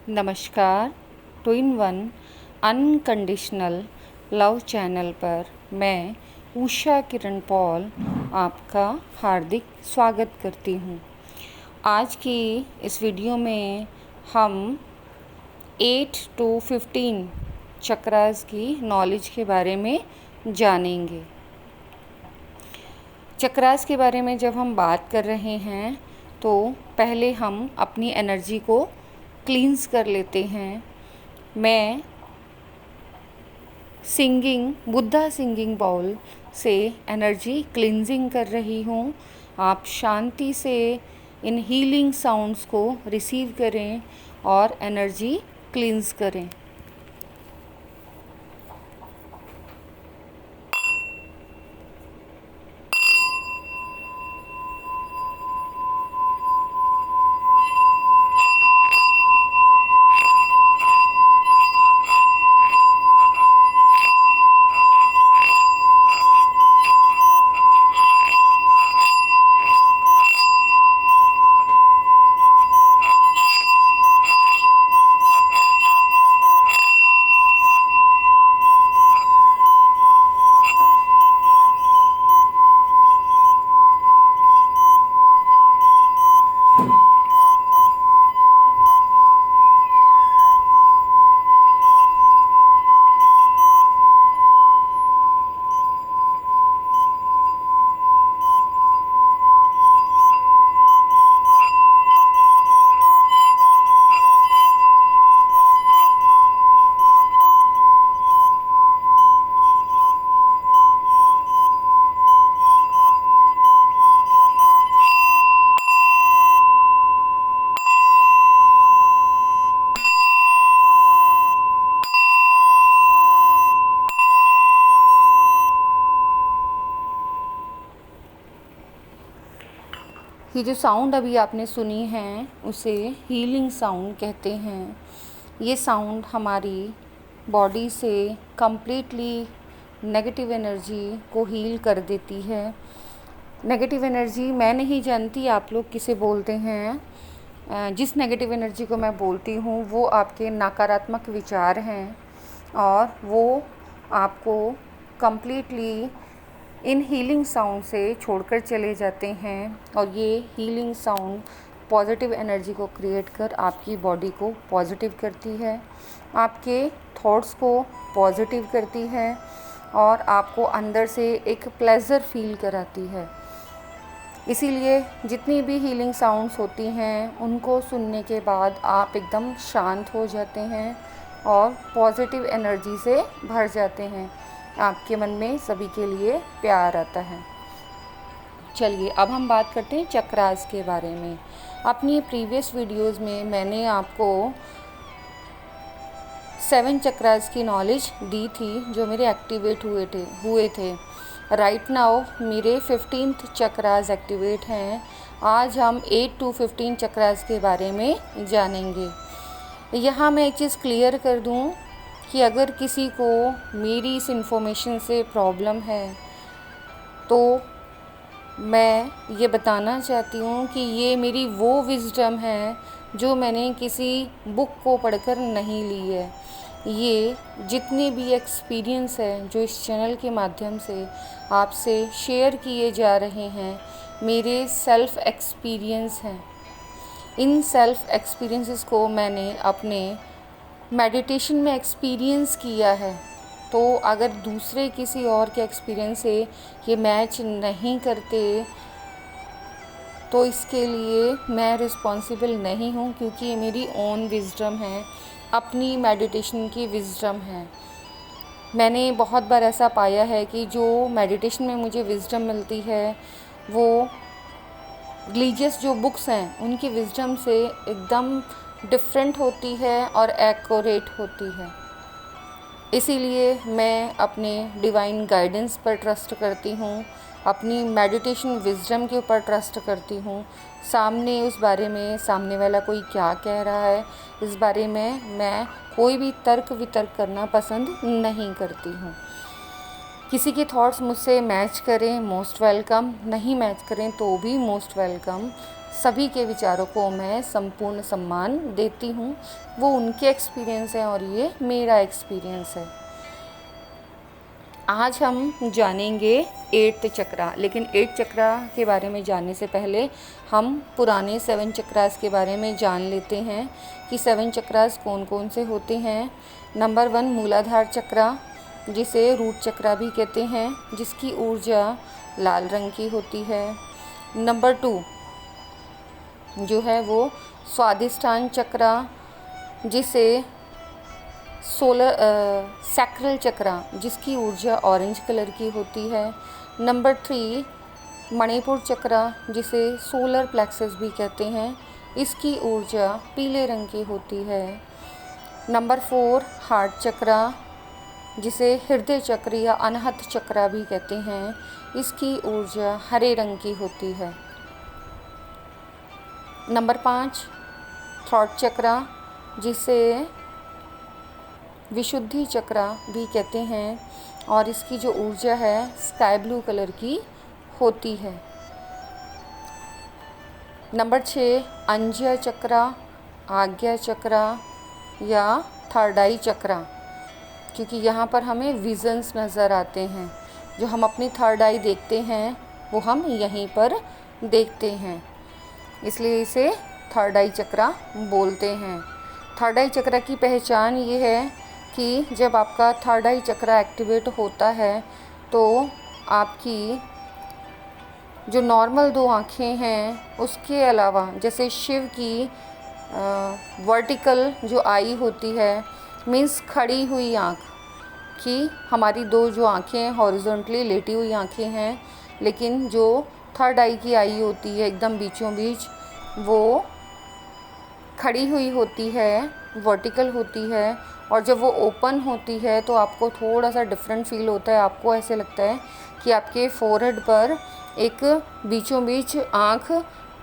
नमस्कार। Two in one unconditional love channel पर मैं उषा किरण पॉल आपका हार्दिक स्वागत करती हूँ। आज की इस वीडियो में हम 8 to 15 चक्रास की नॉलेज के बारे में जानेंगे। चक्रास के बारे में जब हम बात कर रहे हैं तो पहले हम अपनी एनर्जी को क्लींस कर लेते हैं। मैं बुद्धा सिंगिंग बाउल से एनर्जी क्लींजिंग कर रही हूँ। आप शांति से इन हीलिंग साउंड्स को रिसीव करें और एनर्जी क्लींस करें। ये जो साउंड अभी आपने सुनी है उसे हीलिंग साउंड कहते हैं। ये साउंड हमारी बॉडी से कम्प्लीटली नेगेटिव एनर्जी को हील कर देती है। नेगेटिव एनर्जी मैं नहीं जानती आप लोग किसे बोलते हैं। जिस नेगेटिव एनर्जी को मैं बोलती हूँ वो आपके नकारात्मक विचार हैं और वो आपको कम्प्लीटली इन हीलिंग साउंड से छोड़कर चले जाते हैं। और ये हीलिंग साउंड पॉजिटिव एनर्जी को क्रिएट कर आपकी बॉडी को पॉजिटिव करती है, आपके थॉट्स को पॉजिटिव करती है और आपको अंदर से एक प्लेजर फील कराती है। इसीलिए जितनी भी हीलिंग साउंड्स होती हैं उनको सुनने के बाद आप एकदम शांत हो जाते हैं और पॉजिटिव एनर्जी से भर जाते हैं। आपके मन में सभी के लिए प्यार आता है। चलिए अब हम बात करते हैं चक्रास के बारे में। अपनी प्रीवियस वीडियोस में मैंने आपको 7 चक्रास की नॉलेज दी थी जो मेरे एक्टिवेट हुए थे। राइट नाउ मेरे 15th चक्रास एक्टिवेट हैं। आज हम 8 to 15 चक्रास के बारे में जानेंगे। यहाँ मैं एक चीज़ क्लियर कर दूँ कि अगर किसी को मेरी इस इन्फॉर्मेशन से प्रॉब्लम है तो मैं ये बताना चाहती हूँ कि ये मेरी वो विज़डम है जो मैंने किसी बुक को पढ़कर नहीं ली है। ये जितने भी एक्सपीरियंस है जो इस चैनल के माध्यम से आपसे शेयर किए जा रहे हैं मेरे सेल्फ़ एक्सपीरियंस हैं। इन सेल्फ़ एक्सपीरियंसेस को मैंने अपने मेडिटेशन में एक्सपीरियंस किया है। तो अगर दूसरे किसी और के एक्सपीरियंस से ये मैच नहीं करते तो इसके लिए मैं रिस्पॉन्सिबल नहीं हूँ, क्योंकि ये मेरी ओन विज़डम है, अपनी मेडिटेशन की विज़डम है। मैंने बहुत बार ऐसा पाया है कि जो मेडिटेशन में मुझे विज़डम मिलती है वो रिलीजियस जो बुक्स हैं उनकी विज़डम से एकदम डिफरेंट होती है और एक्यूरेट होती है। इसीलिए मैं अपने डिवाइन गाइडेंस पर ट्रस्ट करती हूँ, अपनी मेडिटेशन विज़डम के ऊपर ट्रस्ट करती हूँ। सामने वाला कोई क्या कह रहा है इस बारे में मैं कोई भी तर्क वितर्क करना पसंद नहीं करती हूँ। किसी के थॉट्स मुझसे मैच करें मोस्ट वेलकम, नहीं मैच करें तो भी मोस्ट वेलकम। सभी के विचारों को मैं संपूर्ण सम्मान देती हूँ। वो उनके एक्सपीरियंस है और ये मेरा एक्सपीरियंस है। आज हम जानेंगे 8th चक्रा, लेकिन 8 चक्रा के बारे में जानने से पहले हम पुराने 7 चक्रास के बारे में जान लेते हैं कि 7 चक्रास कौन कौन से होते हैं। नंबर 1 मूलाधार चक्रा, जिसे रूट चक्रा भी कहते हैं, जिसकी ऊर्जा लाल रंग की होती है। नंबर 2 जो है वो स्वादिष्ठान चक्रा, जिसे सैक्रल चक्रा, जिसकी ऊर्जा ऑरेंज कलर की होती है। नंबर 3 मणिपुर चक्रा, जिसे सोलर प्लेक्सस भी कहते हैं, इसकी ऊर्जा पीले रंग की होती है। नंबर 4 हार्ट चक्रा, जिसे हृदय चक्र या अनाहत चक्रा भी कहते हैं, इसकी ऊर्जा हरे रंग की होती है। नंबर 5 थ्रॉट चक्रा, जिसे विशुद्धि चक्रा भी कहते हैं, और इसकी जो ऊर्जा है स्काई ब्लू कलर की होती है। नंबर 6 अंज्य चक्रा, आज्ञा चक्रा या थर्ड आई चक्रा, क्योंकि यहाँ पर हमें विजन्स नज़र आते हैं। जो हम अपनी थर्ड आई देखते हैं वो हम यहीं पर देखते हैं, इसलिए इसे थर्ड आई चक्रा बोलते हैं। थर्ड आई चक्रा की पहचान ये है कि जब आपका थर्ड आई चक्रा एक्टिवेट होता है तो आपकी जो नॉर्मल 2 आँखें हैं उसके अलावा, जैसे शिव की वर्टिकल जो आई होती है, मीन्स खड़ी हुई आँख, कि हमारी 2 जो आँखें हैं हॉरिजॉन्टली लेटी हुई आँखें हैं, लेकिन जो थर्ड आई की आई होती है एकदम बीचों बीच, वो खड़ी हुई होती है, वर्टिकल होती है। और जब वो ओपन होती है तो आपको थोड़ा सा डिफरेंट फील होता है। आपको ऐसे लगता है कि आपके फोरहेड पर एक बीचों बीच आँख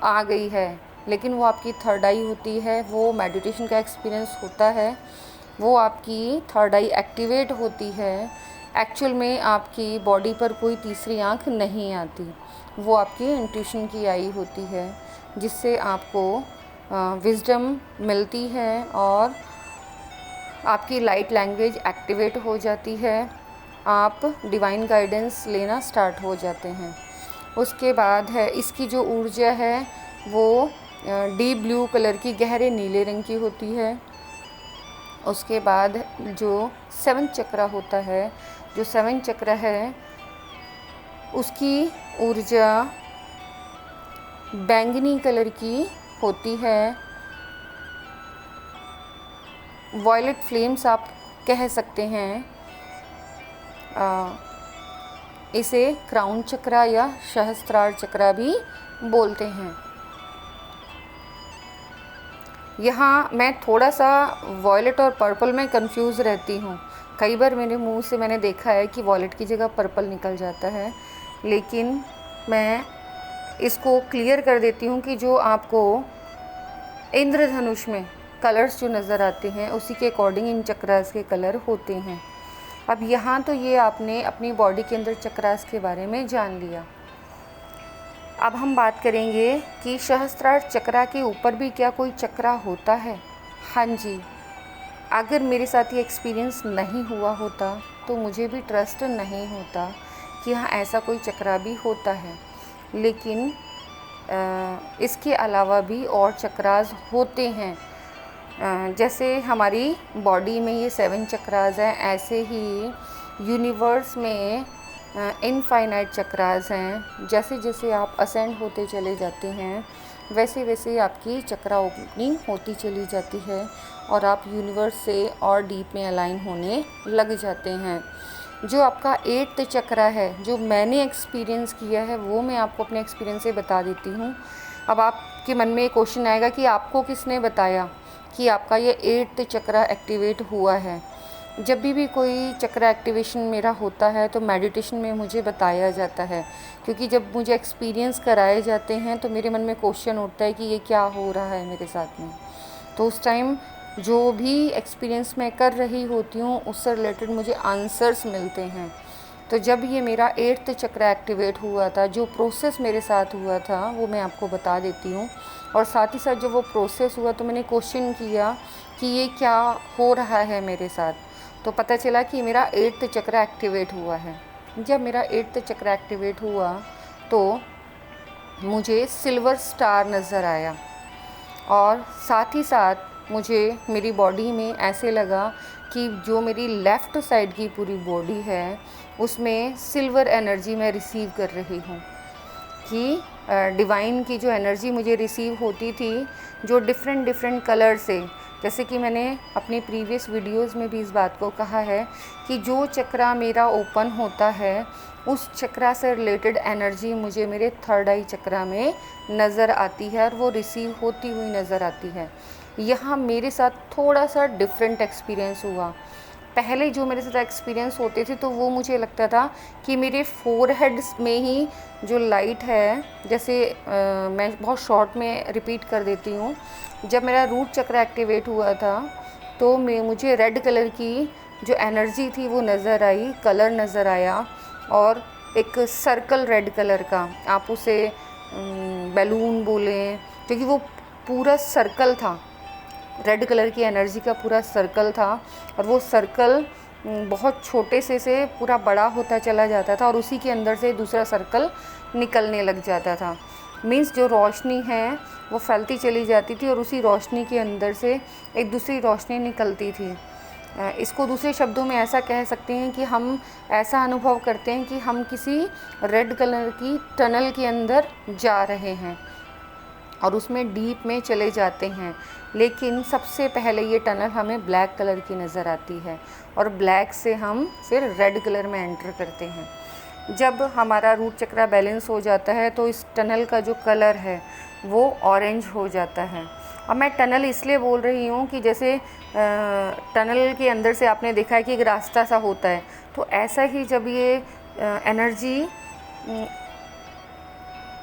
आ गई है, लेकिन वो आपकी थर्ड आई होती है। वो मेडिटेशन का एक्सपीरियंस होता है, वो आपकी थर्ड आई एक्टिवेट होती है। एक्चुअल में आपकी बॉडी पर कोई तीसरी आँख नहीं आती, वो आपकी इंट्यूशन की आई होती है, जिससे आपको विजडम मिलती है और आपकी लाइट लैंग्वेज एक्टिवेट हो जाती है। आप डिवाइन गाइडेंस लेना स्टार्ट हो जाते हैं। उसके बाद है इसकी जो ऊर्जा है वो डीप ब्लू कलर की, गहरे नीले रंग की होती है। उसके बाद जो 7 चक्रा होता है, जो 7 चक्र है उसकी ऊर्जा बैंगनी कलर की होती है। वॉयलेट फ्लेम्स आप कह सकते हैं। इसे क्राउन चक्रा या सहस्त्रार चक्रा भी बोलते हैं। यहाँ मैं थोड़ा सा वॉयलेट और पर्पल में कंफ्यूज रहती हूँ। कई बार मेरे मुंह से मैंने देखा है कि वॉयलेट की जगह पर्पल निकल जाता है, लेकिन मैं इसको क्लियर कर देती हूँ कि जो आपको इंद्रधनुष में कलर्स जो नज़र आते हैं उसी के अकॉर्डिंग इन चक्रास के कलर होते हैं। अब यहाँ तो ये आपने अपनी बॉडी के अंदर चक्रास के बारे में जान लिया। अब हम बात करेंगे कि सहस्त्रार चक्रा के ऊपर भी क्या कोई चक्रा होता है। हाँ जी, अगर मेरे साथ ये एक्सपीरियंस नहीं हुआ होता तो मुझे भी ट्रस्ट नहीं होता कि हाँ ऐसा कोई चक्रा भी होता है। लेकिन इसके अलावा भी और चक्रास होते हैं। जैसे हमारी बॉडी में ये 7 चक्रास हैं, ऐसे ही यूनिवर्स में इनफाइनाइट चक्रास हैं। जैसे जैसे आप असेंड होते चले जाते हैं वैसे वैसे आपकी चक्रा ओपनिंग होती चली जाती है और आप यूनिवर्स से और डीप में अलाइन होने लग जाते हैं। जो आपका 8th चक्रा है, जो मैंने एक्सपीरियंस किया है, वो मैं आपको अपने एक्सपीरियंस से बता देती हूँ। अब आपके मन में एक क्वेश्चन आएगा कि आपको किसने बताया कि आपका ये 8th चक्रा एक्टिवेट हुआ है। जब भी कोई चक्रा एक्टिवेशन मेरा होता है तो मेडिटेशन में मुझे बताया जाता है, क्योंकि जब मुझे एक्सपीरियंस कराए जाते हैं तो मेरे मन में क्वेश्चन उठता है कि ये क्या हो रहा है मेरे साथ में। तो उस टाइम जो भी एक्सपीरियंस मैं कर रही होती हूँ उससे रिलेटेड मुझे आंसर्स मिलते हैं। तो जब ये मेरा 8th चक्र एक्टिवेट हुआ था, जो प्रोसेस मेरे साथ हुआ था वो मैं आपको बता देती हूँ। और साथ ही साथ जब वो प्रोसेस हुआ तो मैंने क्वेश्चन किया कि ये क्या हो रहा है मेरे साथ, तो पता चला कि मेरा 8th चक्र एक्टिवेट हुआ है। जब मेरा 8th चक्र एक्टिवेट हुआ तो मुझे सिल्वर स्टार नज़र आया, और साथ ही साथ मुझे मेरी बॉडी में ऐसे लगा कि जो मेरी लेफ़्ट साइड की पूरी बॉडी है उसमें सिल्वर एनर्जी मैं रिसीव कर रही हूँ, कि डिवाइन की जो एनर्जी मुझे रिसीव होती थी, जो डिफरेंट कलर से, जैसे कि मैंने अपनी प्रीवियस वीडियोस में भी इस बात को कहा है कि जो चक्रा मेरा ओपन होता है उस चक्रा से रिलेटेड एनर्जी मुझे मेरे थर्ड आई चक्रा में नज़र आती है और वो रिसीव होती हुई नज़र आती है। यहाँ मेरे साथ थोड़ा सा डिफरेंट एक्सपीरियंस हुआ। पहले जो मेरे साथ एक्सपीरियंस होते थे तो वो मुझे लगता था कि मेरे फोरहेड में ही जो लाइट है, जैसे मैं बहुत शॉर्ट में रिपीट कर देती हूँ, जब मेरा रूट चक्र एक्टिवेट हुआ था तो मुझे रेड कलर की जो एनर्जी थी वो नज़र आई, कलर नज़र आया, और एक सर्कल रेड कलर का, आप उसे बैलून बोलें, क्योंकि वो पूरा सर्कल था, रेड कलर की एनर्जी का पूरा सर्कल था, और वो सर्कल बहुत छोटे से पूरा बड़ा होता चला जाता था और उसी के अंदर से दूसरा सर्कल निकलने लग जाता था। मीन्स जो रोशनी है वो फैलती चली जाती थी और उसी रोशनी के अंदर से एक दूसरी रोशनी निकलती थी। इसको दूसरे शब्दों में ऐसा कह सकते हैं कि हम ऐसा अनुभव करते हैं कि हम किसी रेड कलर की टनल के अंदर जा रहे हैं और उसमें डीप में चले जाते हैं, लेकिन सबसे पहले ये टनल हमें ब्लैक कलर की नज़र आती है और ब्लैक से हम फिर रेड कलर में एंटर करते हैं। जब हमारा रूट चक्रा बैलेंस हो जाता है तो इस टनल का जो कलर है वो ऑरेंज हो जाता है। और मैं टनल इसलिए बोल रही हूँ कि जैसे टनल के अंदर से आपने देखा है कि एक रास्ता सा होता है, तो ऐसा ही जब ये एनर्जी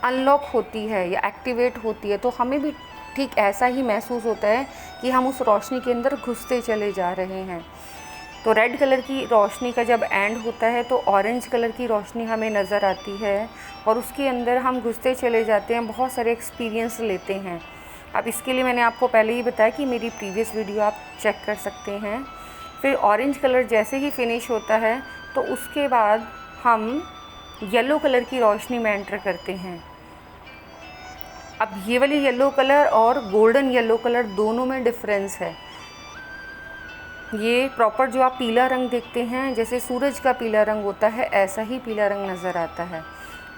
अनलॉक होती है या एक्टिवेट होती है तो हमें भी ठीक ऐसा ही महसूस होता है कि हम उस रोशनी के अंदर घुसते चले जा रहे हैं। तो रेड कलर की रोशनी का जब एंड होता है तो ऑरेंज कलर की रोशनी हमें नज़र आती है और उसके अंदर हम घुसते चले जाते हैं, बहुत सारे एक्सपीरियंस लेते हैं। अब इसके लिए मैंने आपको पहले ही बताया कि मेरी प्रीवियस वीडियो आप चेक कर सकते हैं। फिर ऑरेंज कलर जैसे ही फिनिश होता है तो उसके बाद हम येलो कलर की रोशनी में एंटर करते हैं। अब ये वाली येलो कलर और गोल्डन येलो कलर दोनों में डिफरेंस है। ये प्रॉपर जो आप पीला रंग देखते हैं, जैसे सूरज का पीला रंग होता है, ऐसा ही पीला रंग नज़र आता है।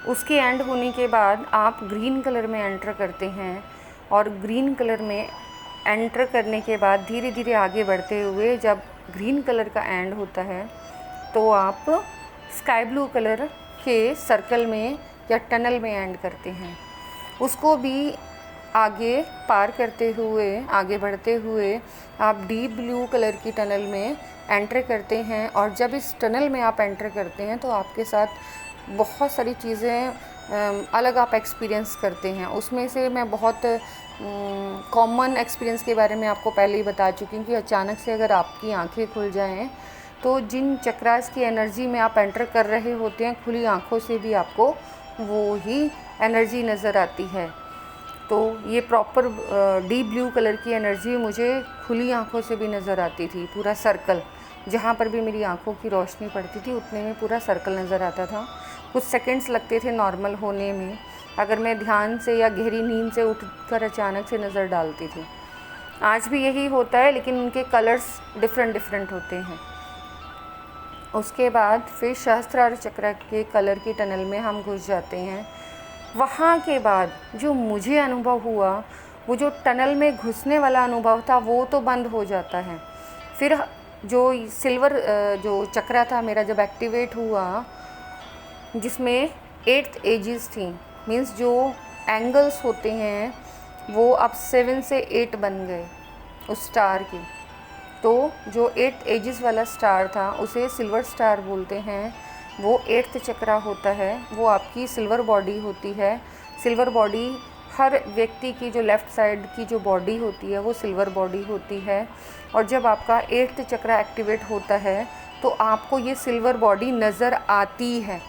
उसके एंड होने के बाद आप ग्रीन कलर में एंटर करते हैं और ग्रीन कलर में एंटर करने के बाद धीरे धीरे आगे बढ़ते हुए जब ग्रीन कलर का एंड होता है तो आप स्काई ब्लू कलर के सर्कल में या टनल में एंड करते हैं। उसको भी आगे पार करते हुए, आगे बढ़ते हुए आप डीप ब्लू कलर की टनल में एंटर करते हैं। और जब इस टनल में आप एंटर करते हैं तो आपके साथ बहुत सारी चीज़ें अलग आप एक्सपीरियंस करते हैं। उसमें से मैं बहुत कॉमन एक्सपीरियंस के बारे में आपको पहले ही बता चुकी हूँ कि अचानक से अगर आपकी आंखें खुल जाएं तो जिन चक्रास की एनर्जी में आप एंटर कर रहे होते हैं, खुली आंखों से भी आपको वो ही एनर्जी नज़र आती है। तो ये प्रॉपर डीप ब्लू कलर की एनर्जी मुझे खुली आंखों से भी नज़र आती थी। पूरा सर्कल, जहाँ पर भी मेरी आंखों की रोशनी पड़ती थी उतने में पूरा सर्कल नज़र आता था। कुछ सेकंड्स लगते थे नॉर्मल होने में, अगर मैं ध्यान से या गहरी नींद से उठकर अचानक से नज़र डालती थी। आज भी यही होता है, लेकिन उनके कलर्स डिफरेंट होते हैं। उसके बाद फिर सहस्त्रार चक्र के कलर की टनल में हम घुस जाते हैं। वहाँ के बाद जो मुझे अनुभव हुआ, वो जो टनल में घुसने वाला अनुभव था वो तो बंद हो जाता है। फिर जो सिल्वर जो चक्रा था मेरा जब एक्टिवेट हुआ, जिसमें 8 एजेस थी, मीन्स जो एंगल्स होते हैं वो अब 7 से 8 बन गए उस स्टार की। तो जो 8 एजेस वाला स्टार था उसे सिल्वर स्टार बोलते हैं। वो 8th चक्रा होता है, वो आपकी सिल्वर बॉडी होती है। सिल्वर बॉडी हर व्यक्ति की जो लेफ़्ट साइड की जो बॉडी होती है वो सिल्वर बॉडी होती है, और जब आपका 8th चक्रा एक्टिवेट होता है तो आपको ये सिल्वर बॉडी नज़र आती है।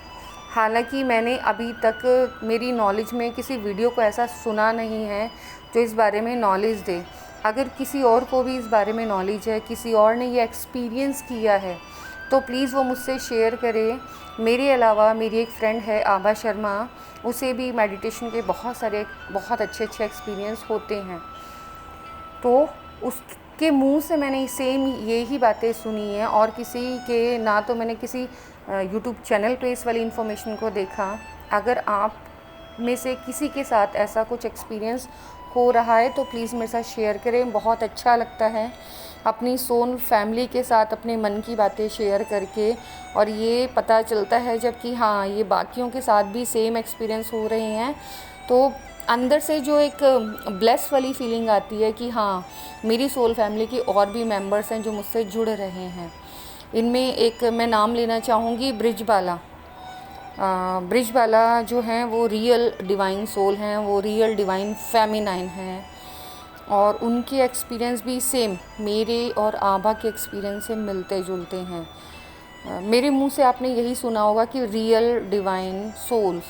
हालांकि मैंने अभी तक मेरी नॉलेज में किसी वीडियो को ऐसा सुना नहीं है जो इस बारे में नॉलेज दे। अगर किसी और को भी इस बारे में नॉलेज है, किसी और ने ये एक्सपीरियंस किया है, तो प्लीज़ वो मुझसे शेयर करे। मेरे अलावा मेरी एक फ्रेंड है आभा शर्मा, उसे भी मेडिटेशन के बहुत अच्छे एक्सपीरियंस होते हैं, तो उसके मुंह से मैंने सेम यही बातें सुनी हैं, और किसी के ना तो मैंने किसी यूट्यूब चैनल पे इस वाली इन्फॉर्मेशन को देखा। अगर आप में से किसी के साथ ऐसा कुछ एक्सपीरियंस हो रहा है तो प्लीज़ मेरे साथ शेयर करें। बहुत अच्छा लगता है अपनी सोल फैमिली के साथ अपने मन की बातें शेयर करके, और ये पता चलता है जब कि हाँ ये बाकियों के साथ भी सेम एक्सपीरियंस हो रहे हैं, तो अंदर से जो एक ब्लेस वाली फीलिंग आती है कि हाँ मेरी सोल फैमिली की और भी मेंबर्स हैं जो मुझसे जुड़ रहे हैं। इनमें एक मैं नाम लेना चाहूँगी, ब्रिजबाला। ब्रिजबाला जो हैं वो रियल डिवाइन सोल हैं, वो रियल डिवाइन फेमिनाइन हैं, और उनके एक्सपीरियंस भी सेम मेरे और आभा के एक्सपीरियंस से मिलते जुलते हैं। मेरे मुंह से आपने यही सुना होगा कि रियल डिवाइन सोल्स,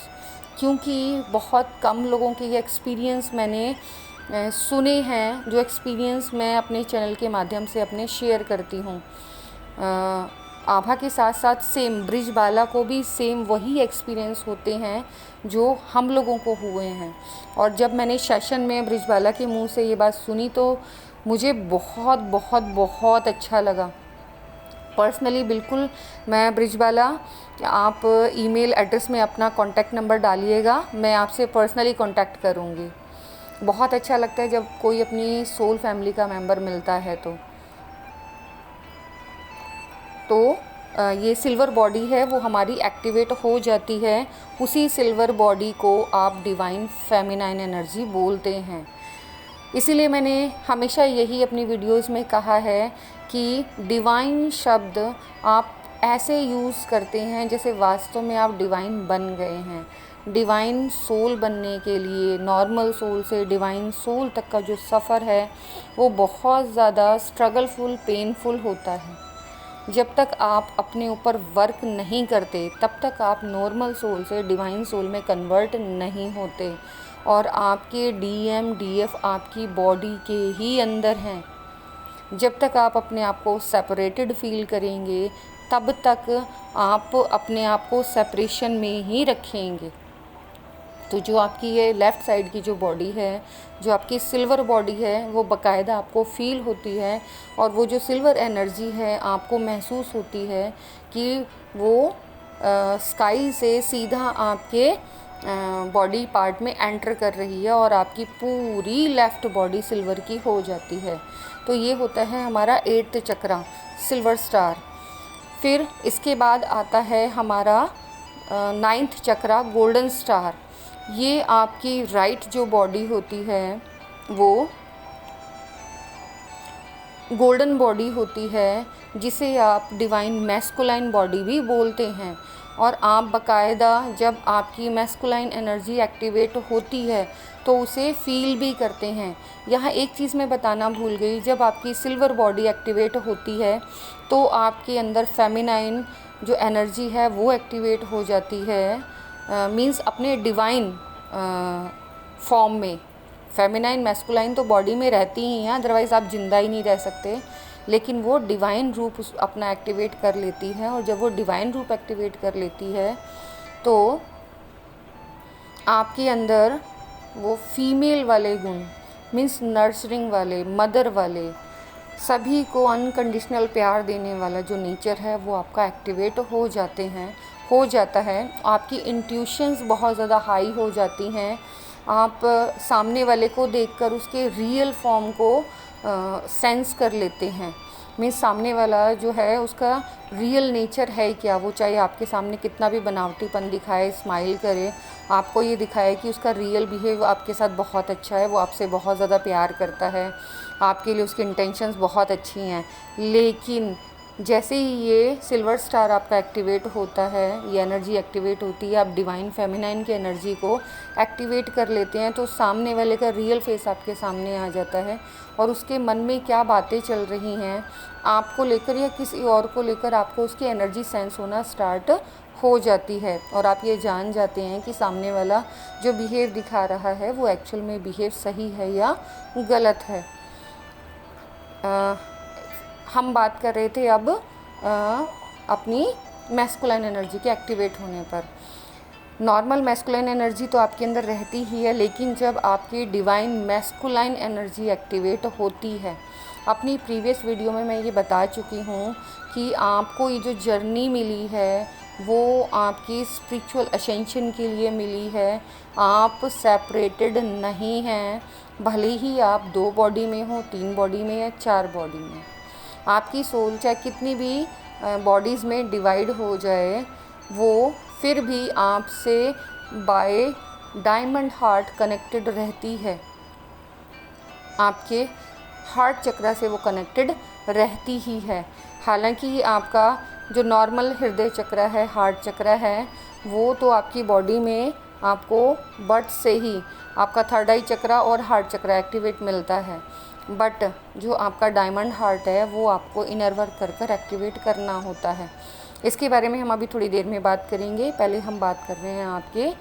क्योंकि बहुत कम लोगों के ये एक्सपीरियंस मैंने सुने हैं, जो एक्सपीरियंस मैं अपने चैनल के माध्यम से अपने शेयर करती हूँ। आभा के साथ साथ सेम ब्रिजबाला को भी सेम वही एक्सपीरियंस होते हैं जो हम लोगों को हुए हैं। और जब मैंने सेशन में ब्रिजबाला के मुंह से ये बात सुनी तो मुझे बहुत बहुत बहुत अच्छा लगा पर्सनली। बिल्कुल मैं ब्रिजबाला, आप ईमेल एड्रेस में अपना कॉन्टैक्ट नंबर डालिएगा, मैं आपसे पर्सनली कॉन्टैक्ट करूँगी। बहुत अच्छा लगता है जब कोई अपनी सोल फैमिली का मेंबर मिलता है। तो ये सिल्वर बॉडी है वो हमारी एक्टिवेट हो जाती है, उसी सिल्वर बॉडी को आप डिवाइन फेमिनाइन एनर्जी बोलते हैं। इसीलिए मैंने हमेशा यही अपनी वीडियोस में कहा है कि डिवाइन शब्द आप ऐसे यूज़ करते हैं जैसे वास्तव में आप डिवाइन बन गए हैं। डिवाइन सोल बनने के लिए नॉर्मल सोल से डिवाइन सोल तक का जो सफ़र है वो बहुत ज़्यादा स्ट्रगलफुल, पेनफुल होता है। जब तक आप अपने ऊपर वर्क नहीं करते तब तक आप नॉर्मल सोल से डिवाइन सोल में कन्वर्ट नहीं होते, और आपके डीएम डीएफ आपकी बॉडी के ही अंदर हैं। जब तक आप अपने आप को सेपरेटेड फील करेंगे तब तक आप अपने आप को सेपरेशन में ही रखेंगे। तो जो आपकी ये लेफ़्ट साइड की जो बॉडी है, जो आपकी सिल्वर बॉडी है, वो बाकायदा आपको फील होती है, और वो जो सिल्वर एनर्जी है आपको महसूस होती है कि वो स्काई से सीधा आपके बॉडी पार्ट में एंटर कर रही है, और आपकी पूरी लेफ़्ट बॉडी सिल्वर की हो जाती है। तो ये होता है हमारा 8th चक्रा, सिल्वर स्टार। फिर इसके बाद आता है हमारा 9th चक्रा, गोल्डन स्टार। ये आपकी राइट जो बॉडी होती है वो गोल्डन बॉडी होती है, जिसे आप डिवाइन मैस्कुलाइन बॉडी भी बोलते हैं। और आप बाकायदा जब आपकी मैस्कुलाइन एनर्जी एक्टिवेट होती है तो उसे फील भी करते हैं। यहाँ एक चीज़ मैं बताना भूल गई, जब आपकी सिल्वर बॉडी एक्टिवेट होती है तो आपके अंदर फेमिनाइन जो एनर्जी है वो एक्टिवेट हो जाती है। मींस अपने डिवाइन फॉर्म में। फेमिनाइन मैस्कुलाइन तो बॉडी में रहती ही हैं, अदरवाइज़ आप जिंदा ही नहीं रह सकते, लेकिन वो डिवाइन रूप अपना एक्टिवेट कर लेती है। और जब वो डिवाइन रूप एक्टिवेट कर लेती है तो आपके अंदर वो फीमेल वाले गुण, मींस नर्सरिंग वाले, मदर वाले, सभी को अनकंडीशनल प्यार देने वाला जो नेचर है वो आपका एक्टिवेट हो जाता है। आपकी इंट्यूशंस बहुत ज़्यादा हाई हो जाती हैं। आप सामने वाले को देखकर उसके रियल फॉर्म को सेंस कर लेते हैं। मीन्स सामने वाला जो है उसका रियल नेचर है क्या, वो चाहे आपके सामने कितना भी बनावटीपन दिखाए, स्माइल करे, आपको ये दिखाए कि उसका रियल बिहेव आपके साथ बहुत अच्छा है, वो आपसे बहुत ज़्यादा प्यार करता है, आपके लिए उसकी इंटेंशंस बहुत अच्छी हैं, लेकिन जैसे ही ये सिल्वर स्टार आपका एक्टिवेट होता है, ये एनर्जी एक्टिवेट होती है, आप डिवाइन फेमिनाइन की एनर्जी को एक्टिवेट कर लेते हैं, तो सामने वाले का रियल फेस आपके सामने आ जाता है और उसके मन में क्या बातें चल रही हैं आपको लेकर या किसी और को लेकर, आपको उसकी एनर्जी सेंस होना स्टार्ट हो जाती है और आप ये जान जाते हैं कि सामने वाला जो बिहेव दिखा रहा है वो एक्चुअल में बिहेव सही है या गलत है। हम बात कर रहे थे अब अपनी मैस्कुलाइन एनर्जी के एक्टिवेट होने पर। नॉर्मल मैस्कुलाइन एनर्जी तो आपके अंदर रहती ही है, लेकिन जब आपकी डिवाइन मैस्कुलाइन एनर्जी एक्टिवेट होती है, अपनी प्रीवियस वीडियो में मैं ये बता चुकी हूँ कि आपको ये जो जर्नी मिली है वो आपकी स्पिरिचुअल असेंशन के लिए मिली है। आप सेपरेटेड नहीं हैं, भले ही आप 2 बॉडी में हो, 3 बॉडी में या 4 बॉडी में। आपकी सोल चाहे कितनी भी बॉडीज़ में डिवाइड हो जाए, वो फिर भी आपसे बाय डायमंड हार्ट कनेक्टेड रहती है, आपके हार्ट चक्रा से वो कनेक्टेड रहती ही है। हालांकि आपका जो नॉर्मल हृदय चक्र है, हार्ट चक्र है, वो तो आपकी बॉडी में आपको बर्थ से ही आपका थर्ड आई चक्र और हार्ट चक्र एक्टिवेट मिलता है, बट जो आपका डायमंड हार्ट है वो आपको इनर वर्क कर कर एक्टिवेट करना होता है। इसके बारे में हम अभी थोड़ी देर में बात करेंगे। पहले हम बात कर रहे हैं आपके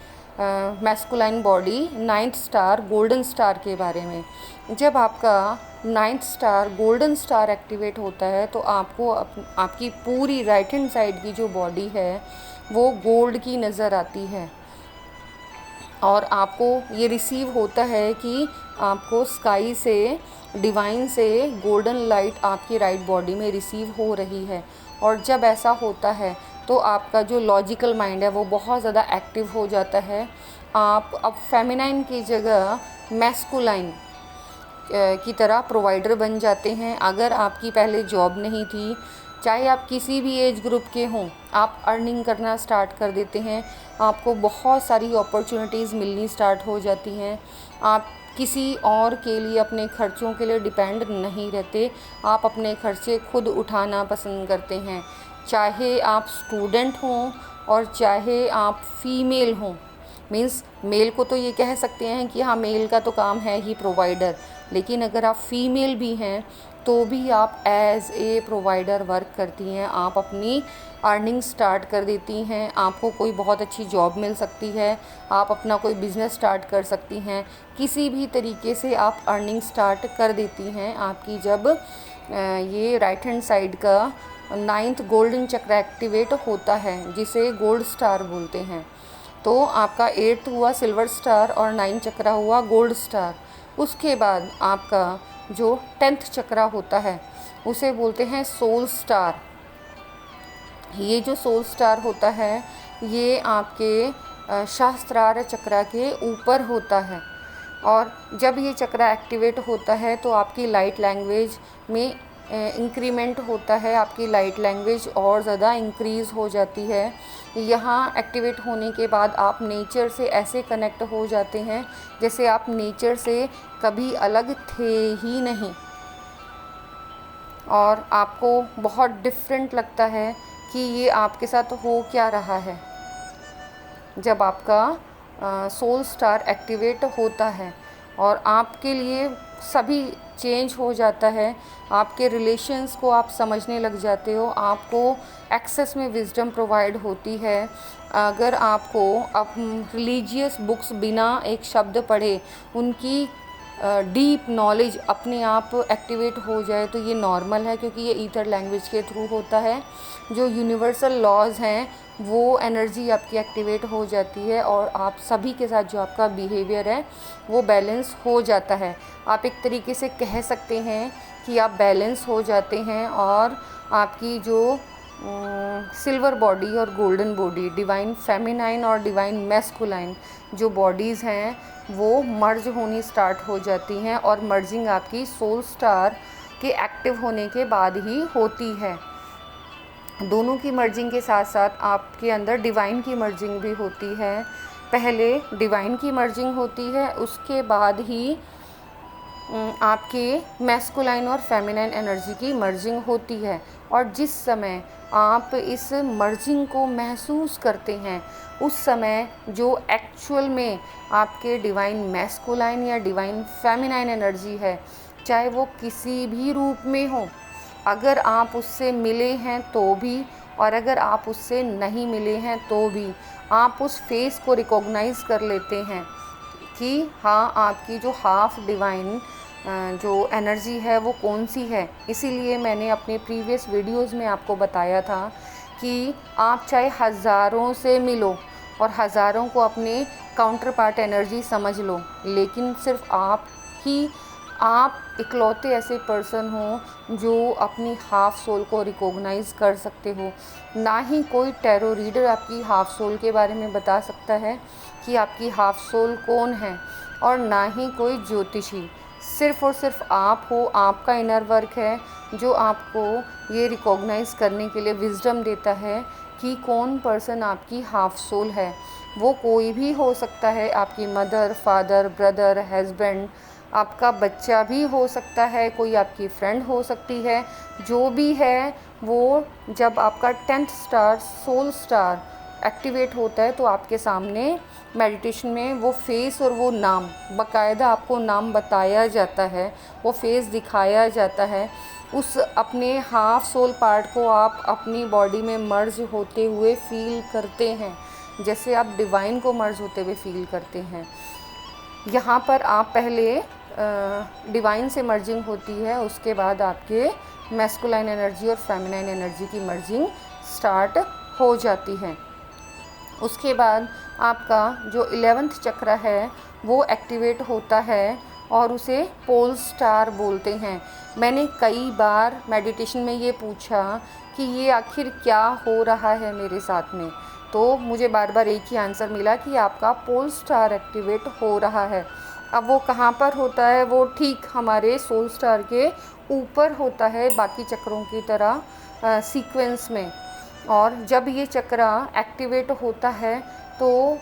masculine body 9th star golden star के बारे में। जब आपका 9th star golden star activate होता है तो आपको आपकी पूरी राइट हैंड साइड की जो बॉडी है वो गोल्ड की नज़र आती है और आपको ये रिसीव होता है कि आपको स्काई से, डिवाइन से गोल्डन लाइट आपकी राइट बॉडी में रिसीव हो रही है। और जब ऐसा होता है तो आपका जो लॉजिकल माइंड है वो बहुत ज़्यादा एक्टिव हो जाता है। आप अब फेमिनाइन की जगह मैस्कुलाइन की तरह प्रोवाइडर बन जाते हैं। अगर आपकी पहले जॉब नहीं थी, चाहे आप किसी भी एज ग्रुप के हों, आप अर्निंग करना स्टार्ट कर देते हैं, आपको बहुत सारी अपॉर्चुनिटीज़ मिलनी स्टार्ट हो जाती हैं। आप किसी और के लिए अपने खर्चों के लिए डिपेंड नहीं रहते, आप अपने खर्चे खुद उठाना पसंद करते हैं। चाहे आप स्टूडेंट हों और चाहे आप फीमेल हों, मीन्स मेल को तो ये कह सकते हैं कि हाँ मेल का तो काम है ही प्रोवाइडर, लेकिन अगर आप फीमेल भी हैं तो भी आप एज ए प्रोवाइडर वर्क करती हैं। आप अपनी अर्निंग स्टार्ट कर देती हैं, आपको कोई बहुत अच्छी जॉब मिल सकती है, आप अपना कोई बिज़नेस स्टार्ट कर सकती हैं, किसी भी तरीके से आप अर्निंग स्टार्ट कर देती हैं। आपकी जब ये राइट हैंड साइड का 9th गोल्डन चक्र एक्टिवेट होता है, जिसे गोल्ड स्टार बोलते हैं, तो आपका 8th हुआ सिल्वर स्टार और 9 चक्रा हुआ गोल्ड स्टार। उसके बाद आपका जो 10th चक्रा होता है उसे बोलते हैं सोल स्टार। ये जो सोल स्टार होता है ये आपके शास्त्रार्थ चक्रा के ऊपर होता है और जब ये चक्रा एक्टिवेट होता है तो आपकी लाइट लैंग्वेज में इंक्रीमेंट होता है, आपकी लाइट लैंग्वेज और ज़्यादा इंक्रीज़ हो जाती है। यहाँ एक्टिवेट होने के बाद आप नेचर से ऐसे कनेक्ट हो जाते हैं जैसे आप नेचर से कभी अलग थे ही नहीं और आपको बहुत डिफरेंट लगता है कि ये आपके साथ हो क्या रहा है। जब आपका सोल स्टार एक्टिवेट होता है और आपके लिए सभी चेंज हो जाता है, आपके रिलेशंस को आप समझने लग जाते हो, आपको एक्सेस में विजडम प्रोवाइड होती है। अगर आपको अब रिलीजियस बुक्स बिना एक शब्द पढ़े उनकी डीप नॉलेज अपने आप एक्टिवेट हो जाए तो ये नॉर्मल है, क्योंकि ये ईथर लैंग्वेज के थ्रू होता है। जो यूनिवर्सल लॉज हैं वो एनर्जी आपकी एक्टिवेट हो जाती है और आप सभी के साथ जो आपका बिहेवियर है वो बैलेंस हो जाता है। आप एक तरीके से कह सकते हैं कि आप बैलेंस हो जाते हैं और आपकी जो सिल्वर बॉडी और गोल्डन बॉडी, डिवाइन फेमिनाइन और डिवाइन मैस्कुलाइन जो बॉडीज़ हैं वो मर्ज होनी स्टार्ट हो जाती हैं और मर्जिंग आपकी सोल स्टार के एक्टिव होने के बाद ही होती है। दोनों की मर्जिंग के साथ साथ आपके अंदर डिवाइन की मर्जिंग भी होती है। पहले डिवाइन की मर्जिंग होती है, उसके बाद ही आपके मैस्कुलाइन और फेमिनाइन एनर्जी की मर्जिंग होती है। और जिस समय आप इस मर्जिंग को महसूस करते हैं उस समय जो एक्चुअल में आपके डिवाइन मैस्कुलाइन या डिवाइन फेमिनाइन एनर्जी है, चाहे वो किसी भी रूप में हो, अगर आप उससे मिले हैं तो भी और अगर आप उससे नहीं मिले हैं तो भी आप उस फेस को रिकॉग्नाइज़ कर लेते हैं कि हाँ, आपकी जो हाफ डिवाइन जो एनर्जी है वो कौन सी है। इसीलिए मैंने अपने प्रीवियस वीडियोस में आपको बताया था कि आप चाहे हज़ारों से मिलो और हज़ारों को अपने काउंटर पार्ट एनर्जी समझ लो, लेकिन सिर्फ आप इकलौते ऐसे पर्सन हो जो अपनी हाफ़ सोल को रिकॉग्नाइज़ कर सकते हो। ना ही कोई टैरो रीडर आपकी हाफ़ सोल के बारे में बता सकता है कि आपकी हाफ़ सोल कौन है, और ना ही कोई ज्योतिषी। सिर्फ़ और सिर्फ आप हो, आपका इनर वर्क है जो आपको ये रिकॉग्नाइज़ करने के लिए विज़डम देता है कि कौन पर्सन आपकी हाफ़ सोल है। वो कोई भी हो सकता है, आपकी मदर, फादर, ब्रदर, हस्बैंड, आपका बच्चा भी हो सकता है, कोई आपकी फ्रेंड हो सकती है। जो भी है वो जब आपका 10th star soul star activate होता है तो आपके सामने मेडिटेशन में वो फेस और वो नाम बाकायदा आपको नाम बताया जाता है, वो फेस दिखाया जाता है। उस अपने हाफ सोल पार्ट को आप अपनी बॉडी में मर्ज होते हुए फील करते हैं, जैसे आप डिवाइन को मर्ज होते हुए फील करते हैं। यहाँ पर आप पहले डिवाइन से मर्जिंग होती है, उसके बाद आपके मैस्कुलाइन एनर्जी और फेमिनाइन एनर्जी की मर्जिंग स्टार्ट हो जाती है। उसके बाद आपका जो 11th चक्र है वो एक्टिवेट होता है और उसे पोल स्टार बोलते हैं। मैंने कई बार मेडिटेशन में ये पूछा कि ये आखिर क्या हो रहा है मेरे साथ में, तो मुझे बार बार एक ही आंसर मिला कि आपका पोल स्टार एक्टिवेट हो रहा है। अब वो कहाँ पर होता है, वो ठीक हमारे सोल स्टार के ऊपर होता है, बाकी चक्रों की तरह सीक्वेंस में। और जब ये चक्र एक्टिवेट होता है तो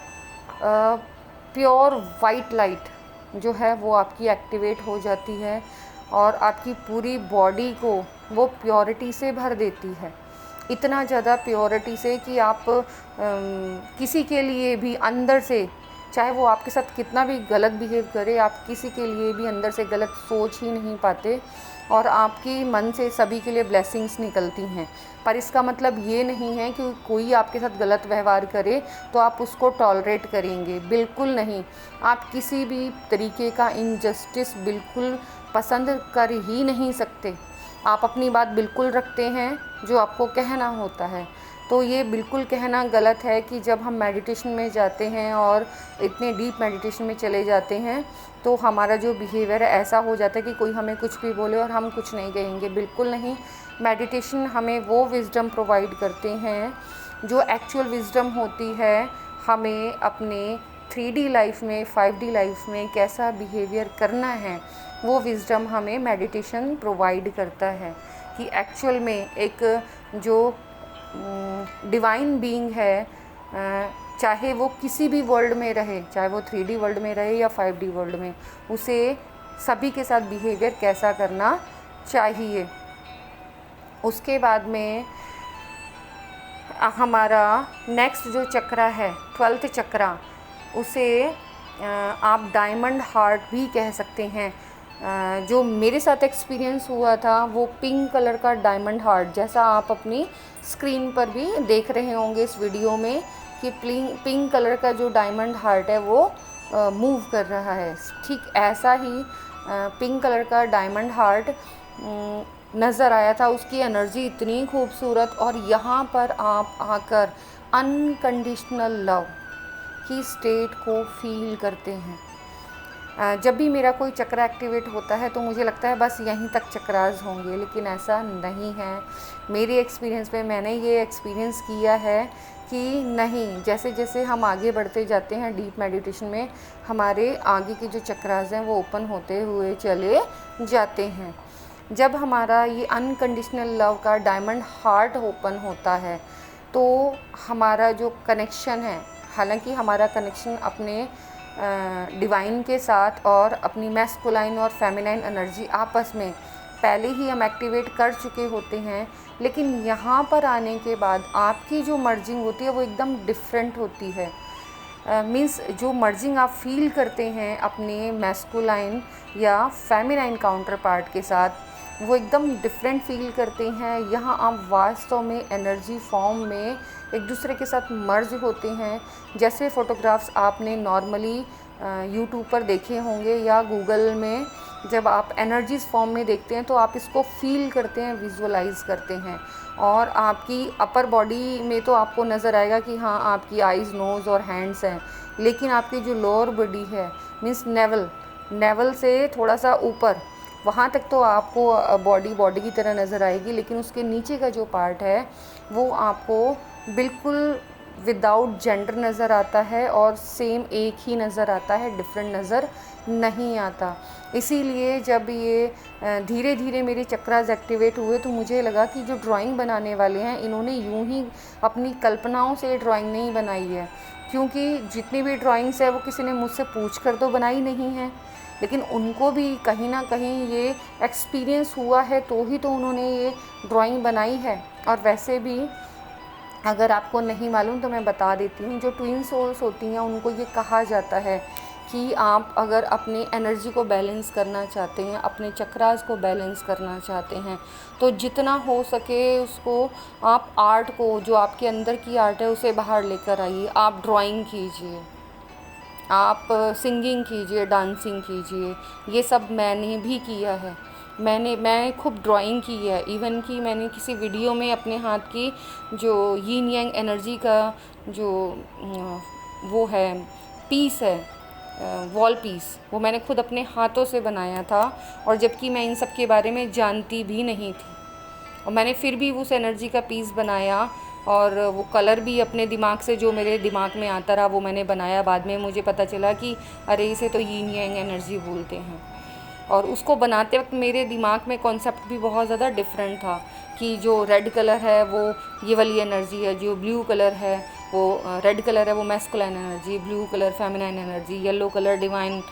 प्योर वाइट लाइट जो है वो आपकी एक्टिवेट हो जाती है और आपकी पूरी बॉडी को वो प्योरिटी से भर देती है। इतना ज़्यादा प्योरिटी से कि आप किसी के लिए भी अंदर से, चाहे वो आपके साथ कितना भी गलत बिहेव करे, आप किसी के लिए भी अंदर से गलत सोच ही नहीं पाते और आपकी मन से सभी के लिए ब्लेसिंग्स निकलती हैं। पर इसका मतलब ये नहीं है कि कोई आपके साथ गलत व्यवहार करे तो आप उसको टॉलरेट करेंगे, बिल्कुल नहीं। आप किसी भी तरीके का इनजस्टिस बिल्कुल पसंद कर ही नहीं सकते। आप अपनी बात बिल्कुल रखते हैं जो आपको कहना होता है। तो ये बिल्कुल कहना गलत है कि जब हम मेडिटेशन में जाते हैं और इतने डीप मेडिटेशन में चले जाते हैं तो हमारा जो बिहेवियर है ऐसा हो जाता है कि कोई हमें कुछ भी बोले और हम कुछ नहीं कहेंगे, बिल्कुल नहीं। मेडिटेशन हमें वो विज़डम प्रोवाइड करते हैं जो एक्चुअल विज़डम होती है। हमें अपने 3D लाइफ में, 5D लाइफ में कैसा बिहेवियर करना है वो विज़डम हमें मेडिटेशन प्रोवाइड करता है कि एक्चुअल में एक जो डिवाइन बीइंग है, चाहे वो किसी भी वर्ल्ड में रहे, चाहे वो 3D वर्ल्ड में रहे या 5D वर्ल्ड में, उसे सभी के साथ बिहेवियर कैसा करना चाहिए। उसके बाद में हमारा नेक्स्ट जो चक्र है 12th चक्र, उसे आप डायमंड हार्ट भी कह सकते हैं। जो मेरे साथ एक्सपीरियंस हुआ था वो पिंक कलर का डायमंड हार्ट, जैसा आप अपनी स्क्रीन पर भी देख रहे होंगे इस वीडियो में कि पिंक कलर का जो डायमंड हार्ट है वो मूव कर रहा है, ठीक ऐसा ही पिंक कलर का डायमंड हार्ट नज़र आया था। उसकी एनर्जी इतनी खूबसूरत, और यहाँ पर आप आकर अनकंडीशनल लव की स्टेट को फील करते हैं। जब भी मेरा कोई चक्र एक्टिवेट होता है तो मुझे लगता है बस यहीं तक चक्रास होंगे, लेकिन ऐसा नहीं है। मेरे एक्सपीरियंस में मैंने ये एक्सपीरियंस किया है कि नहीं, जैसे जैसे हम आगे बढ़ते जाते हैं डीप मेडिटेशन में, हमारे आगे के जो चक्रास हैं वो ओपन होते हुए चले जाते हैं। जब हमारा ये अनकंडीशनल लव का डायमंड हार्ट ओपन होता है तो हमारा जो कनेक्शन है, हालांकि हमारा कनेक्शन अपने डिवाइन के साथ और अपनी मैस्कुलाइन और फेमिनाइन एनर्जी आपस में पहले ही हम एक्टिवेट कर चुके होते हैं, लेकिन यहाँ पर आने के बाद आपकी जो मर्जिंग होती है वो एकदम डिफरेंट होती है। मीन्स जो मर्जिंग आप फील करते हैं अपने मैस्कुलाइन या फेमिनाइन काउंटर पार्ट के साथ, वो एकदम डिफरेंट फील करते हैं। यहाँ आप वास्तव में एनर्जी फॉर्म में एक दूसरे के साथ मर्ज होते हैं। जैसे फ़ोटोग्राफ्स आपने नॉर्मली यूट्यूब पर देखे होंगे या गूगल में, जब आप एनर्जीज़ फॉर्म में देखते हैं तो आप इसको फील करते हैं, विजुअलाइज करते हैं, और आपकी अपर बॉडी में तो आपको नज़र आएगा कि हाँ आपकी आइज़, नोज़ और हैंड्स हैं, लेकिन आपकी जो लोअर बॉडी है मीन्स नेवल से थोड़ा सा ऊपर, वहाँ तक तो आपको बॉडी की तरह नज़र आएगी, लेकिन उसके नीचे का जो पार्ट है वो आपको बिल्कुल विदाउट जेंडर नज़र आता है और सेम एक ही नज़र आता है, डिफरेंट नज़र नहीं आता। इसीलिए जब ये धीरे धीरे मेरे चक्रास एक्टिवेट हुए तो मुझे लगा कि जो ड्राइंग बनाने वाले हैं इन्होंने यूं ही अपनी कल्पनाओं से ड्राइंग नहीं बनाई है, क्योंकि जितनी भी ड्राइंग्स है वो किसी ने मुझसे पूछ कर तो बनाई नहीं है, लेकिन उनको भी कहीं ना कहीं ये एक्सपीरियंस हुआ है तो ही तो उन्होंने ये ड्राइंग बनाई है। और वैसे भी अगर आपको नहीं मालूम तो मैं बता देती हूँ, जो ट्विन सोल्स होती हैं उनको ये कहा जाता है कि आप अगर अपने एनर्जी को बैलेंस करना चाहते हैं, अपने चक्रास को बैलेंस करना चाहते हैं, तो जितना हो सके उसको आप आर्ट को, जो आपके अंदर की आर्ट है उसे बाहर लेकर आइए। आप ड्राइंग कीजिए, आप सिंगिंग कीजिए, डांसिंग कीजिए, ये सब मैंने भी किया है। मैं खूब ड्राइंग की है, इवन कि मैंने किसी वीडियो में अपने हाथ की जो यीन यांग एनर्जी का जो वो है पीस है, वॉल पीस, वो मैंने खुद अपने हाथों से बनाया था, और जबकि मैं इन सब के बारे में जानती भी नहीं थी, और मैंने फिर भी उस एनर्जी का पीस बनाया, और वो कलर भी अपने दिमाग से जो मेरे दिमाग में आता रहा वो मैंने बनाया। बाद में मुझे पता चला कि अरे इसे तो यीन यांग एनर्जी बोलते हैं। और उसको बनाते वक्त मेरे दिमाग में कॉन्सेप्ट भी बहुत ज़्यादा डिफरेंट था कि जो रेड कलर है वो ये वाली एनर्जी है, जो ब्लू कलर है वो रेड कलर है वो masculine energy, blue colour feminine energy, yellow colour divine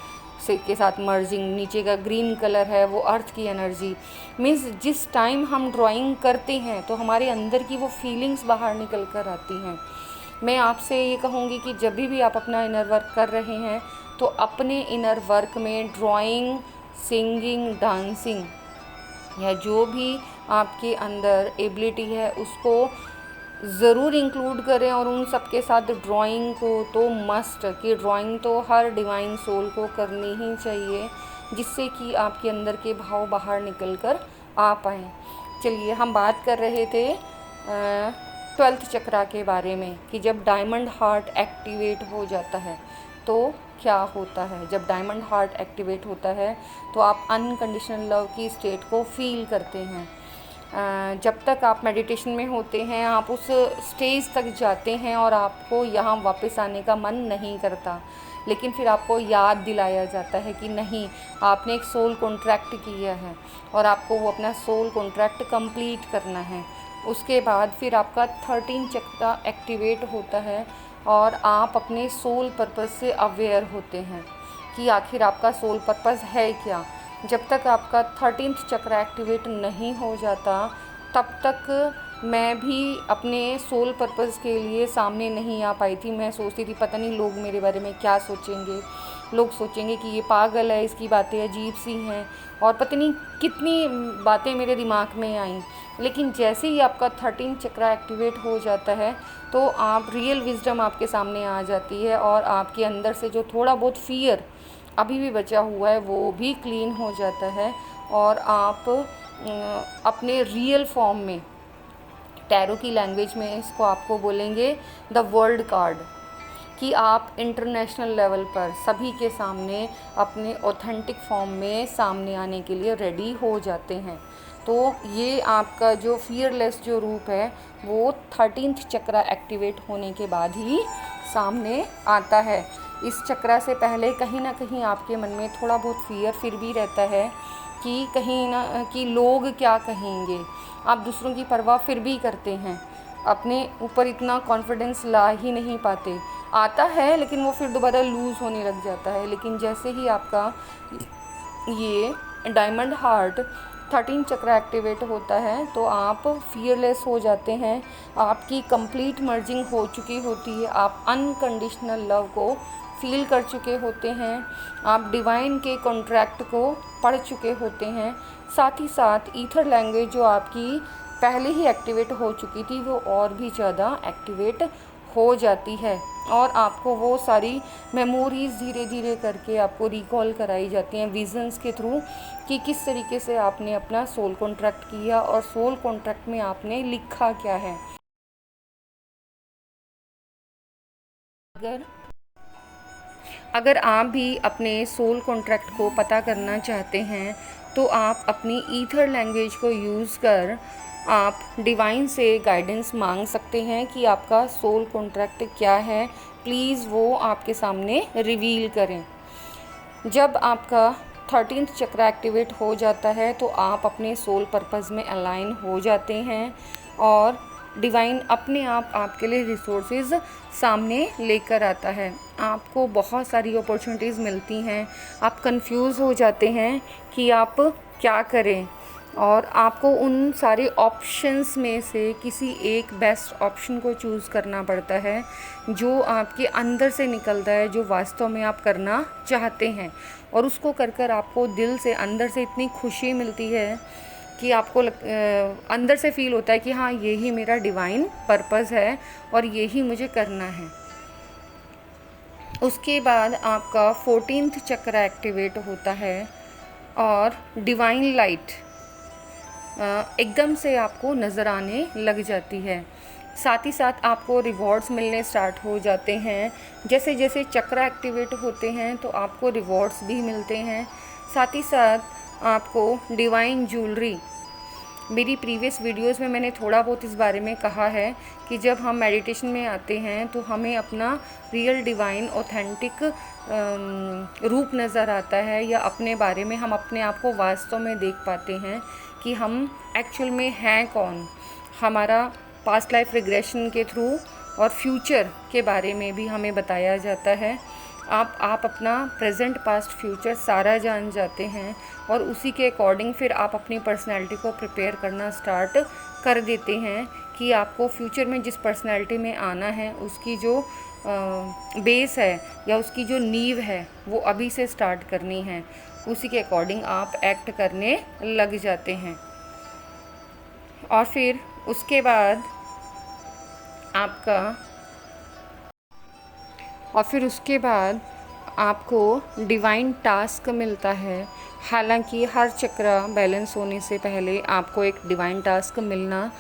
से के साथ मर्जिंग, नीचे का ग्रीन कलर है वो अर्थ की एनर्जी। मीन्स जिस टाइम हम ड्राइंग करते हैं तो हमारे अंदर की वो फीलिंग्स बाहर निकल कर आती हैं। मैं आपसे ये कहूँगी कि जब भी आप अपना इनर वर्क कर रहे हैं तो अपने इनर वर्क में ड्राइंग, सिंगिंग, डांसिंग या जो भी आपके अंदर एबिलिटी है उसको ज़रूर इंक्लूड करें, और उन सब के साथ ड्राइंग को तो मस्ट, कि ड्राइंग तो हर डिवाइन सोल को करनी ही चाहिए, जिससे कि आपके अंदर के भाव बाहर निकल कर आ पाएँ। चलिए, हम बात कर रहे थे 12th चक्रा के बारे में कि जब डायमंड हार्ट एक्टिवेट हो जाता है तो क्या होता है। जब डायमंड हार्ट एक्टिवेट होता है तो आप अनकंडीशनल लव की स्टेट को फील करते हैं। जब तक आप मेडिटेशन में होते हैं आप उस स्टेज तक जाते हैं और आपको यहाँ वापस आने का मन नहीं करता, लेकिन फिर आपको याद दिलाया जाता है कि नहीं, आपने एक सोल कॉन्ट्रैक्ट किया है और आपको वो अपना सोल कॉन्ट्रैक्ट कंप्लीट करना है। उसके बाद फिर आपका 13 चक्रा एक्टिवेट होता है और आप अपने सोल पर्पस से अवेयर होते हैं कि आखिर आपका सोल पर्पस है क्या। जब तक आपका 13th चक्रा एक्टिवेट नहीं हो जाता तब तक मैं भी अपने सोल पर्पस के लिए सामने नहीं आ पाई थी। मैं सोचती थी पता नहीं लोग मेरे बारे में क्या सोचेंगे, लोग सोचेंगे कि ये पागल है, इसकी बातें अजीब सी हैं, और पता नहीं कितनी बातें मेरे दिमाग में आईं। लेकिन जैसे ही आपका 13 चक्रा एक्टिवेट हो जाता है तो आप रियल विजडम आपके सामने आ जाती है और आपके अंदर से जो थोड़ा बहुत फियर अभी भी बचा हुआ है वो भी क्लीन हो जाता है और आप अपने रियल फॉर्म में, टैरो की लैंग्वेज में इसको आपको बोलेंगे द वर्ल्ड कार्ड, कि आप इंटरनेशनल लेवल पर सभी के सामने अपने ऑथेंटिक फॉर्म में सामने आने के लिए रेडी हो जाते हैं। तो ये आपका जो फियरलेस जो रूप है वो 13th चक्रा एक्टिवेट होने के बाद ही सामने आता है। इस चक्रा से पहले कहीं ना कहीं आपके मन में थोड़ा बहुत फियर फिर भी रहता है कि कहीं ना कि लोग क्या कहेंगे। आप दूसरों की परवाह फिर भी करते हैं, अपने ऊपर इतना कॉन्फिडेंस ला ही नहीं पाते। आता है लेकिन वो फिर दोबारा लूज़ होने लग जाता है। लेकिन जैसे ही आपका ये डायमंड हार्ट 13 चक्र एक्टिवेट होता है तो आप फियरलेस हो जाते हैं, आपकी कंप्लीट मर्जिंग हो चुकी होती है, आप अनकंडीशनल लव को फील कर चुके होते हैं, आप डिवाइन के कॉन्ट्रैक्ट को पढ़ चुके होते हैं। साथ ही साथ ईथर लैंग्वेज जो आपकी पहले ही एक्टिवेट हो चुकी थी वो और भी ज़्यादा एक्टिवेट हो जाती है और आपको वो सारी मेमोरीज़ धीरे धीरे करके आपको रिकॉल कराई जाती हैं विजन्स के थ्रू कि किस तरीके से आपने अपना सोल कॉन्ट्रैक्ट किया और सोल कॉन्ट्रैक्ट में आपने लिखा क्या है। अगर आप भी अपने सोल कॉन्ट्रैक्ट को पता करना चाहते हैं तो आप अपनी ईथर लैंग्वेज को यूज़ कर आप डिवाइन से गाइडेंस मांग सकते हैं कि आपका सोल कॉन्ट्रैक्ट क्या है, प्लीज़ वो आपके सामने रिवील करें। जब आपका 13th चक्र एक्टिवेट हो जाता है तो आप अपने सोल पर्पज़ में अलाइन हो जाते हैं और डिवाइन अपने आप आपके लिए रिसोर्सेज सामने लेकर आता है। आपको बहुत सारी अपॉर्चुनिटीज़ मिलती हैं, आप कंफ्यूज हो जाते हैं कि आप क्या करें और आपको उन सारे ऑप्शंस में से किसी एक बेस्ट ऑप्शन को चूज़ करना पड़ता है जो आपके अंदर से निकलता है, जो वास्तव में आप करना चाहते हैं और उसको कर कर आपको दिल से अंदर से इतनी खुशी मिलती है कि आपको अंदर से फील होता है कि हाँ यही मेरा डिवाइन पर्पज़ है और यही मुझे करना है। उसके बाद आपका 14th चक्र एक्टिवेट होता है और डिवाइन लाइट एकदम से आपको नज़र आने लग जाती है। साथ ही साथ आपको रिवॉर्ड्स मिलने स्टार्ट हो जाते हैं। जैसे जैसे चक्र एक्टिवेट होते हैं तो आपको रिवॉर्ड्स भी मिलते हैं। साथ ही साथ आपको डिवाइन ज्वेलरी, मेरी प्रीवियस वीडियोस में मैंने थोड़ा बहुत इस बारे में कहा है कि जब हम मेडिटेशन में आते हैं तो हमें अपना रियल डिवाइन ऑथेंटिक रूप नज़र आता है या अपने बारे में हम अपने आप को वास्तव में देख पाते हैं कि हम एक्चुअल में हैं कौन। हमारा पास्ट लाइफ रिग्रेशन के थ्रू और फ्यूचर के बारे में भी हमें बताया जाता है। आप अपना प्रेजेंट पास्ट फ्यूचर सारा जान जाते हैं और उसी के अकॉर्डिंग फिर आप अपनी पर्सनैलिटी को प्रिपेयर करना स्टार्ट कर देते हैं कि आपको फ्यूचर में जिस पर्सनैलिटी में आना है उसकी जो बेस है या उसकी जो नींव है वो अभी से स्टार्ट करनी है। उसी के अकॉर्डिंग आप एक्ट करने लग जाते हैं और फिर उसके बाद आपको डिवाइन टास्क मिलता है। हालांकि हर चक्र बैलेंस होने से पहले आपको एक डिवाइन टास्क मिलना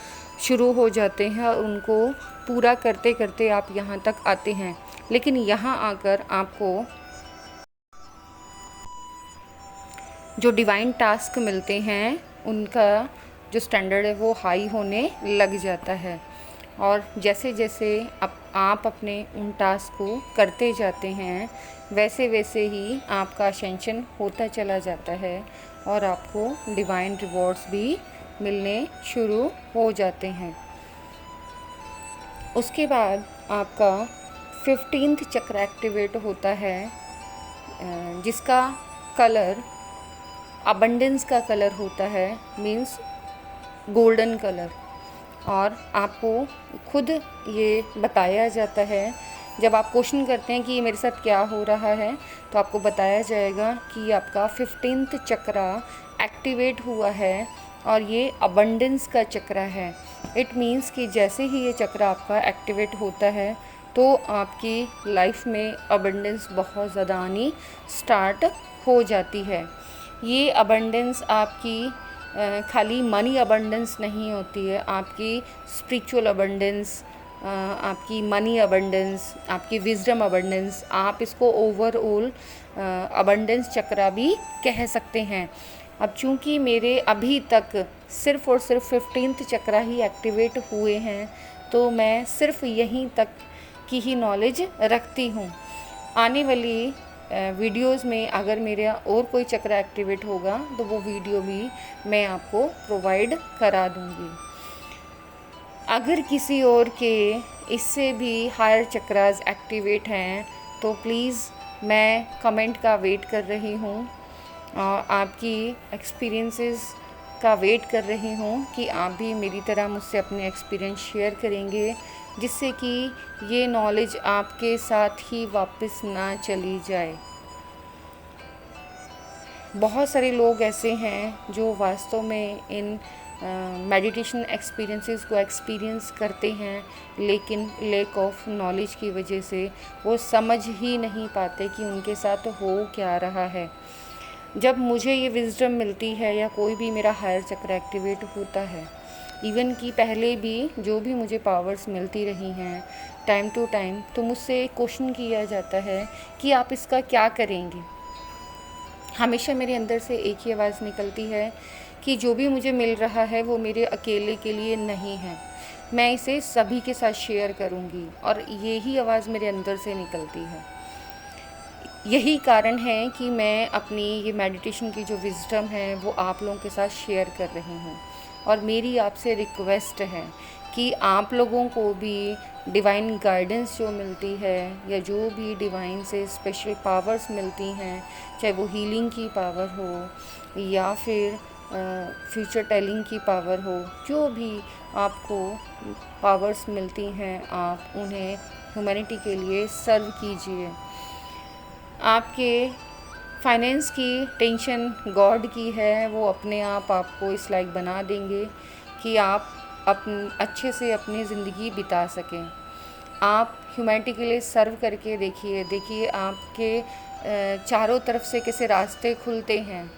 शुरू हो जाते हैं और उनको पूरा करते करते आप यहाँ तक आते हैं। लेकिन यहाँ आकर आपको जो डिवाइन टास्क मिलते हैं उनका जो स्टैंडर्ड है वो हाई होने लग जाता है और जैसे जैसे आप अपने उन टास्क को करते जाते हैं वैसे वैसे ही आपका असेंशन होता चला जाता है और आपको डिवाइन रिवॉर्ड्स भी मिलने शुरू हो जाते हैं। उसके बाद आपका 15th चक्र एक्टिवेट होता है जिसका कलर अबंडेंस का कलर होता है, मीन्स गोल्डन कलर। और आपको खुद ये बताया जाता है, जब आप क्वेश्चन करते हैं कि मेरे साथ क्या हो रहा है तो आपको बताया जाएगा कि आपका 15th चक्र एक्टिवेट हुआ है और ये अबंडेंस का चक्र है। इट मीन्स कि जैसे ही ये चक्र आपका एक्टिवेट होता है तो आपकी लाइफ में अबंडेंस बहुत ज़्यादा आनी स्टार्ट हो जाती है। ये अबंडेंस आपकी खाली मनी अबंडेंस नहीं होती है, आपकी स्पिरिचुअल अबंडेंस, आपकी मनी अबंडेंस, आपकी विजडम अबंडेंस, आप इसको ओवरऑल अबंडेंस चक्र भी कह सकते हैं। अब चूँकि मेरे अभी तक सिर्फ़ और सिर्फ 15th चक्र ही एक्टिवेट हुए हैं तो मैं सिर्फ यहीं तक की ही नॉलेज रखती हूँ। आने वाली वीडियोस में अगर मेरा और कोई चक्र एक्टिवेट होगा तो वो वीडियो भी मैं आपको प्रोवाइड करा दूँगी। अगर किसी और के इससे भी हायर चक्रास एक्टिवेट हैं। तो प्लीज़ मैं कमेंट का वेट कर रही हूँ और आपकी एक्सपीरियंसेस का वेट कर रही हूँ कि आप भी मेरी तरह मुझसे अपने एक्सपीरियंस शेयर करेंगे, जिससे कि ये नॉलेज आपके साथ ही वापस ना चली जाए। बहुत सारे लोग ऐसे हैं जो वास्तव में इन मेडिटेशन एक्सपीरियंसेस को एक्सपीरियंस करते हैं, लेकिन लैक ऑफ नॉलेज की वजह से वो समझ ही नहीं पाते कि उनके साथ हो क्या रहा है। जब मुझे ये विज़डम मिलती है या कोई भी मेरा हायर चक्र एक्टिवेट होता है, इवन कि पहले भी जो भी मुझे पावर्स मिलती रही हैं टाइम टू टाइम, तो मुझसे क्वेश्चन किया जाता है कि आप इसका क्या करेंगे। हमेशा मेरे अंदर से एक ही आवाज़ निकलती है कि जो भी मुझे मिल रहा है वो मेरे अकेले के लिए नहीं है, मैं इसे सभी के साथ शेयर करूँगी। और यही आवाज़ मेरे अंदर से निकलती है। यही कारण है कि मैं अपनी ये मेडिटेशन की जो विज़डम है वो आप लोगों के साथ शेयर कर रही हूँ। और मेरी आपसे रिक्वेस्ट है कि आप लोगों को भी डिवाइन गाइडेंस जो मिलती है या जो भी डिवाइन से स्पेशल पावर्स मिलती हैं, चाहे वो हीलिंग की पावर हो या फिर फ्यूचर टेलिंग की पावर हो, जो भी आपको पावर्स मिलती हैं आप उन्हें ह्यूमैनिटी के लिए सर्व कीजिए। आपके फाइनेंस की टेंशन गॉड की है, वो अपने आप आपको इस लायक बना देंगे कि आप अच्छे से अपनी ज़िंदगी बिता सकें। आप ह्यूमैनिटी के लिए सर्व करके देखिए आपके चारों तरफ से कैसे रास्ते खुलते हैं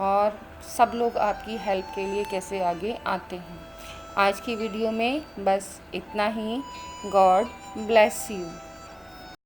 और सब लोग आपकी हेल्प के लिए कैसे आगे आते हैं। आज की वीडियो में बस इतना ही। God bless you.